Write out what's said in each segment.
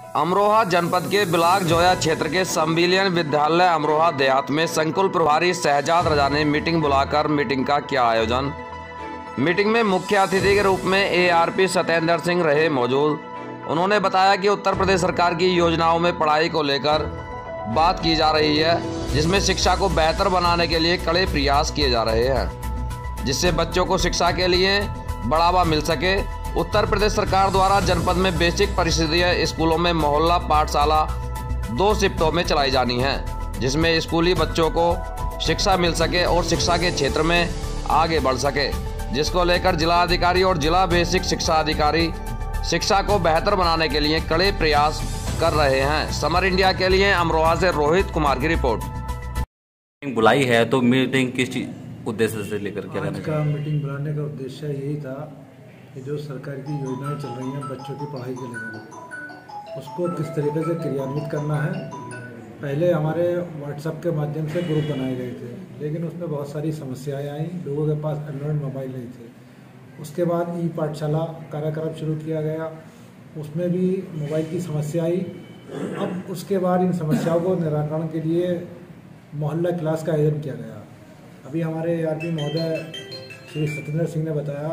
अमरोहा जनपद के ब्लॉक जोया क्षेत्र के संविलियन विद्यालय अमरोहा देहात में संकुल प्रभारी शहजाद रजा ने मीटिंग बुलाकर मीटिंग का किया आयोजन। मीटिंग में मुख्य अतिथि के रूप में ARP सत्येंद्र सिंह रहे मौजूद। उन्होंने बताया कि उत्तर प्रदेश सरकार की योजनाओं में पढ़ाई को लेकर बात की जा रही है, जिसमें शिक्षा को बेहतर बनाने के लिए कड़े प्रयास किए जा रहे हैं, जिससे बच्चों को शिक्षा के लिए बढ़ावा मिल सके। उत्तर प्रदेश सरकार द्वारा जनपद में बेसिक परिषदीय स्कूलों में मोहल्ला पाठशाला 2 शिफ्टों में चलाई जानी है, जिसमें स्कूली बच्चों को शिक्षा मिल सके और शिक्षा के क्षेत्र में आगे बढ़ सके, जिसको लेकर जिला अधिकारी और जिला बेसिक शिक्षा अधिकारी शिक्षा को बेहतर बनाने के लिए कड़े प्रयास कर रहे हैं। समर इंडिया के लिए अमरोहा से रोहित कुमार की रिपोर्ट। बुलाई है तो मीटिंग किस उद्देश्य से लेकर के आज का मीटिंग बुलाने का उद्देश्य यही था कि जो सरकार की योजनाएं चल रही हैं बच्चों की पढ़ाई के लेकर, उसको किस तरीके से क्रियान्वित करना है। पहले हमारे व्हाट्सएप के माध्यम से ग्रुप बनाए गए थे, लेकिन उसमें बहुत सारी समस्याएं आई। लोगों के पास एंड्रॉयड मोबाइल नहीं थे। उसके बाद ई-पाठशाला कार्यक्रम शुरू किया गया, उसमें भी मोबाइल की समस्या आई। अब उसके बाद इन समस्याओं को निराकरण के लिए मोहल्ला क्लास का आयोजन किया गया। अभी हमारे ARP महोदय श्री सत्येंद्र सिंह ने बताया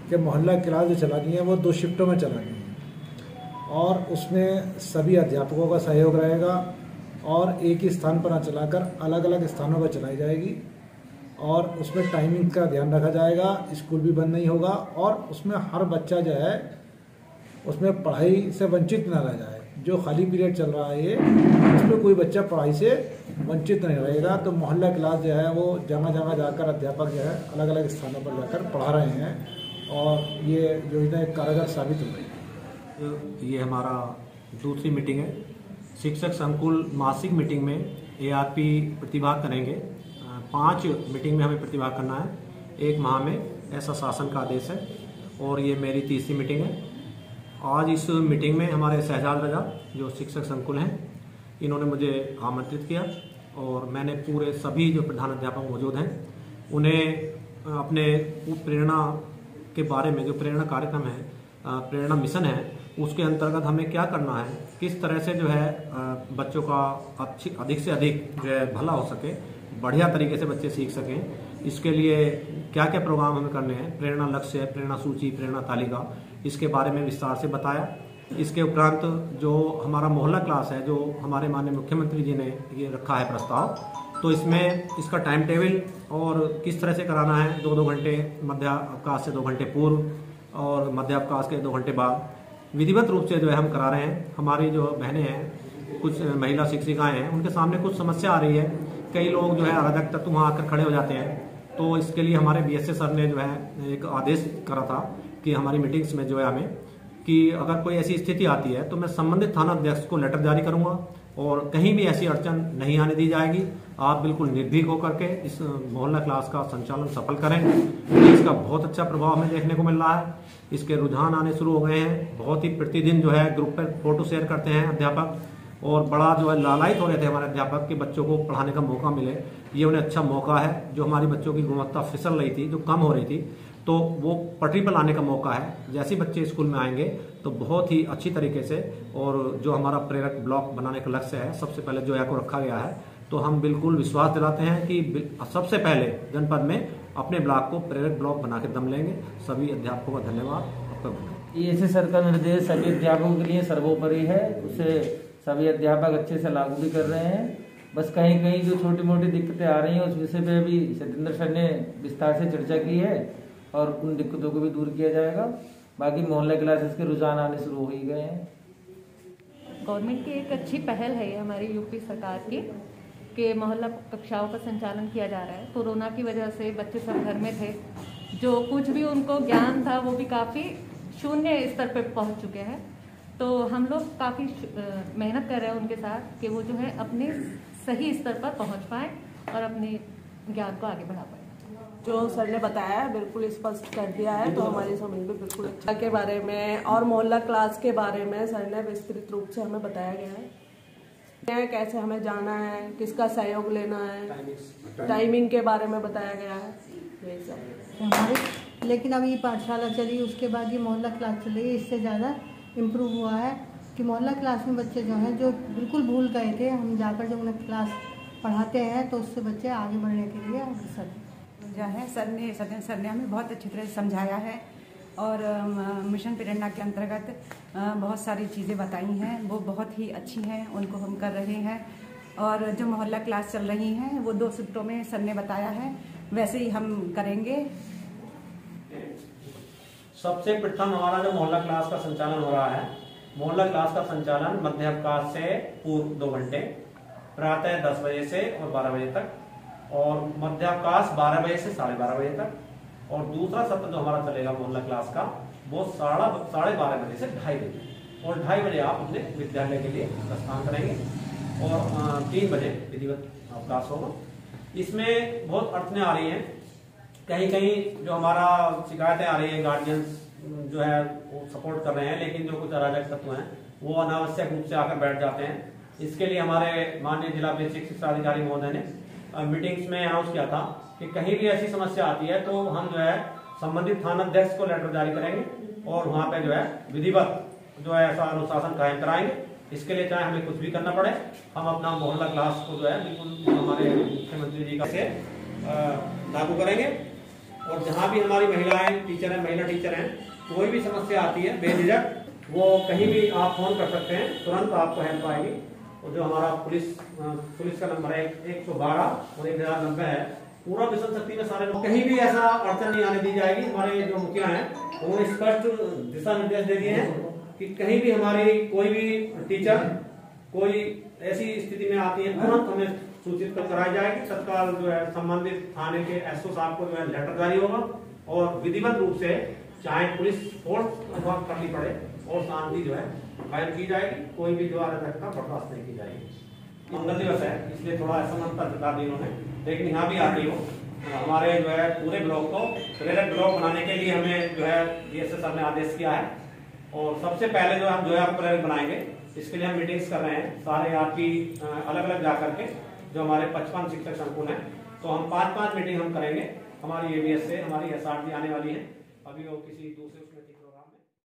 कि मोहल्ला क्लास जो चलानी है वो 2 शिफ्टों में चलानी है और उसमें सभी अध्यापकों का सहयोग रहेगा और एक ही स्थान पर न चलाकर अलग अलग स्थानों पर चलाई जाएगी और उसमें टाइमिंग का ध्यान रखा जाएगा। स्कूल भी बंद नहीं होगा और उसमें हर बच्चा जो है उसमें पढ़ाई से वंचित न रह जाए। जो खाली पीरियड चल रहा है ये, उसमें कोई बच्चा पढ़ाई से वंचित नहीं रहेगा। तो मोहल्ला क्लास जो है वो जगह जगह जाकर अध्यापक जो है अलग अलग स्थानों पर जाकर पढ़ा रहे हैं और ये योजना एक कारगर साबित हो रही है। ये हमारा दूसरी मीटिंग है। शिक्षक संकुल मासिक मीटिंग में ARP प्रतिभाग करेंगे। 5 मीटिंग में हमें प्रतिभाग करना है, 1 माह में, ऐसा शासन का आदेश है और ये मेरी तीसरी मीटिंग है। आज इस मीटिंग में हमारे शहजाद रजा जो शिक्षक संकुल हैं, इन्होंने मुझे आमंत्रित किया और मैंने पूरे सभी जो प्रधान अध्यापक मौजूद हैं उन्हें अपने प्रेरणा के बारे में, जो प्रेरणा कार्यक्रम है, प्रेरणा मिशन है, उसके अंतर्गत हमें क्या करना है, किस तरह से जो है बच्चों का अधिक से अधिक जो है भला हो सके, बढ़िया तरीके से बच्चे सीख सकें, इसके लिए क्या क्या प्रोग्राम हमें करने हैं, प्रेरणा लक्ष्य, प्रेरणा सूची, प्रेरणा तालिका, इसके बारे में विस्तार से बताया। इसके उपरांत जो हमारा मोहल्ला क्लास है, जो हमारे माननीय मुख्यमंत्री जी ने ये रखा है प्रस्ताव, तो इसमें इसका टाइम टेबल और किस तरह से कराना है, 2-2 घंटे मध्यावकाश से 2 घंटे पूर्व और मध्यावकाश के 2 घंटे बाद विधिवत रूप से जो है हम करा रहे हैं। हमारी जो बहनें हैं, कुछ महिला शिक्षिकाएं हैं, उनके सामने कुछ समस्या आ रही है। कई लोग जो है अराजक तत्व वहाँ आकर खड़े हो जाते हैं, तो इसके लिए हमारे BSA सर ने जो है एक आदेश करा था कि हमारी मीटिंग्स में जो है हमें कि अगर कोई ऐसी स्थिति आती है तो मैं संबंधित थाना अध्यक्ष को लेटर जारी करूंगा और कहीं भी ऐसी अड़चन नहीं आने दी जाएगी। आप बिल्कुल निर्भीक होकर के इस मोहल्ला क्लास का संचालन सफल करें। इसका बहुत अच्छा प्रभाव हमें देखने को मिल रहा है। इसके रुझान आने शुरू हो गए हैं। बहुत ही प्रतिदिन जो है ग्रुप पर फोटो शेयर करते हैं अध्यापक और बड़ा जो है लालायित हो रहे थे हमारे अध्यापक कि बच्चों को पढ़ाने का मौका मिले। ये उन्हें अच्छा मौका है। जो हमारी बच्चों की गुणवत्ता फिसल रही थी, जो कम हो रही थी, तो वो पटरी पर लाने का मौका है। जैसे बच्चे स्कूल में आएंगे तो बहुत ही अच्छी तरीके से, और जो हमारा प्रेरक ब्लॉक बनाने का लक्ष्य है, सबसे पहले जोया को रखा गया है, तो हम बिल्कुल विश्वास दिलाते हैं कि सबसे पहले जनपद में अपने ब्लॉक को प्रेरक ब्लॉक बना के दम लेंगे। सभी अध्यापकों का धन्यवाद। ऐसे सरकार निर्देश सभी अध्यापकों के लिए सर्वोपरि है, उसे सभी अध्यापक अच्छे से लागू भी कर रहे हैं। बस कहीं कहीं जो छोटी मोटी दिक्कतें आ रही हैं उस विषय पे अभी सत्येंद्र सर ने विस्तार से चर्चा की है और उन दिक्कतों को भी दूर किया जाएगा। बाकी मोहल्ला क्लासेस के रुझान आने शुरू हो ही गए हैं। गवर्नमेंट की एक अच्छी पहल है ये हमारी यूपी सरकार की कि मोहल्ला कक्षाओं का संचालन किया जा रहा है। कोरोना की वजह से बच्चे सब घर में थे, जो कुछ भी उनको ज्ञान था वो भी काफ़ी शून्य स्तर पर पहुंच चुके हैं। तो हम लोग काफ़ी मेहनत कर रहे हैं उनके साथ कि वो जो है अपने सही स्तर पर पहुंच पाए और अपने ज्ञान को आगे बढ़ा पाए। जो सर ने बताया है बिल्कुल स्पष्ट कर दिया है, तो हमारी समझ में बिल्कुल अच्छा के बारे में और मोहल्ला क्लास के बारे में सर ने विस्तृत रूप से हमें बताया गया है। कैसे हमें जाना है, किसका सहयोग लेना है, टाइमिंग के बारे में बताया गया है, यही सब हमारे। लेकिन अब ये पाठशाला चली, उसके बाद ये मोहल्ला क्लास चली, इससे ज़्यादा इम्प्रूव हुआ है कि मोहल्ला क्लास में बच्चे जो हैं जो बिल्कुल भूल गए थे, हम जाकर जब उन्हें क्लास पढ़ाते हैं तो उससे बच्चे आगे बढ़ने के लिए अग्रसर जो है सर ने हमें बहुत अच्छी तरह से समझाया है और मिशन प्रेरणा के अंतर्गत बहुत सारी चीज़ें बताई हैं, वो बहुत ही अच्छी हैं, उनको हम कर रहे हैं। और जो मोहल्ला क्लास चल रही हैं वो 2 शिफ्टों में सर ने बताया है, वैसे ही हम करेंगे। सबसे प्रथम हमारा जो मोहल्ला क्लास का संचालन हो रहा है, मोहल्ला क्लास का संचालन मध्याह्न से पूर्व 2 घंटे, प्रातः 10 बजे से और 12 बजे तक, और मध्याह्न 12 बजे से 12:30 बजे तक, और दूसरा सत्र जो हमारा चलेगा मोहल्ला क्लास का वो 12:30 बजे से 2:30 बजे, और 2:30 बजे आप अपने विद्यालय के लिए प्रस्थान करेंगे और 3 बजे विधिवत क्लास होगा। इसमें बहुत अड़चनें आ रही हैं, कहीं कहीं जो हमारा शिकायतें आ रही हैं, गार्जियंस जो है वो सपोर्ट कर रहे हैं, लेकिन जो कुछ अराजक तत्व हैं वो अनावश्यक रूप से आकर बैठ जाते हैं। इसके लिए हमारे माननीय जिला बेसिक शिक्षा अधिकारी महोदय ने मीटिंग्स में अनाउंस किया था कि कहीं भी ऐसी समस्या आती है तो हम जो है संबंधित थानाध्यक्ष को लेटर जारी करेंगे और वहाँ पे जो है विधिवत जो है ऐसा अनुशासन कायम कराएंगे। इसके लिए चाहे हमें कुछ भी करना पड़े, हम अपना मोहल्ला क्लास को जो है बिल्कुल हमारे मुख्यमंत्री जी का से लागू करेंगे। और जहाँ भी हमारी महिलाएं टीचर हैं, महिला टीचर हैं, कोई भी समस्या आती है बेझिझक वो कहीं भी आप फोन कर सकते हैं, तुरंत आपको हेल्प आएगी। और जो हमारा पुलिस का नंबर है 112 और 1090 है, पूरा मिशन शक्ति में सारे लोग, कहीं भी ऐसा अड़चन नहीं आने दी जाएगी। हमारे जो मुखिया हैं उन्होंने स्पष्ट दिशा निर्देश दे दिए हैं कि कहीं भी हमारी कोई भी टीचर कोई ऐसी स्थिति में आती है तुरंत हमें सूचित कराई जाएगी। तत्काल जो है संबंधित थाने के एसओ साहब को जो है लेटर जारी होगा और विधिवत रूप से चाहे पुलिस फोर्स करनी पड़े और शांति जो है कायम की जाएगी, कोई भी जो अराजकता बर्दाश्त नहीं की जाएगी। मंगल दिवस है इसलिए थोड़ा असमंजस जता दी इन्होंने, लेकिन यहाँ भी आती हो हमारे जो है पूरे ब्लॉक को प्रेरक ब्लॉक बनाने के लिए हमें जो है डीएसएस सर ने आदेश किया है। और सबसे पहले जो हम जो है प्रेरक बनाएंगे, इसके लिए हम मीटिंग्स कर रहे हैं सारे आपकी अलग अलग जा करके जो हमारे 55 शिक्षक संकुल हैं, तो हम 5-5 मीटिंग हम करेंगे। हमारी एबीएस से हमारी एसआरटी आने वाली है, अभी वो किसी दूसरे